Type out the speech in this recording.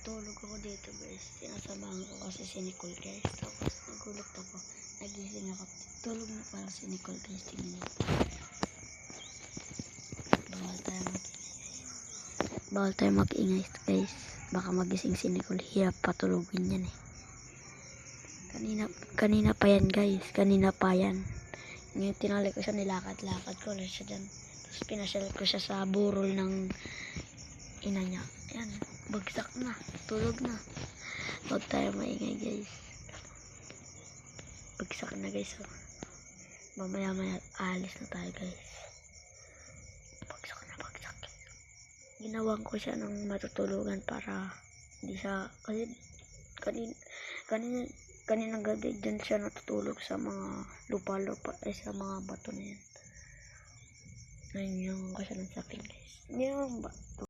Natutulog ako dito guys. Sinasamahan ko kasi si Nicole guys. Tapos nagulat ako. Nagising ako. Tulog na pala si Nicole guys. Tingnan niyo. Bawal tayo mag-ingay guys. Baka magising si Nicole. Hirap patulogin yan eh. Kanina pa yan guys. Kanina pa yan. Ngayon tinali ko siya, nilakad-lakad ko ulit siya dyan. Tapos pinasyal ko siya sa burol ng ina niya. Ayan, bagsak na. Tulog na. Huwag tayo maingay guys. Bagsak na guys. Oh. Mamaya alis na tayo guys. Bagsak na, bagsak. Ginawan ko siya ng matutulugan para hindi siya, kasi kaninang gabi dyan siya natutulog sa mga lupa-lupa, sa mga bato na yan. Ayun yung kasi ng sapin guys. Hindi naman ba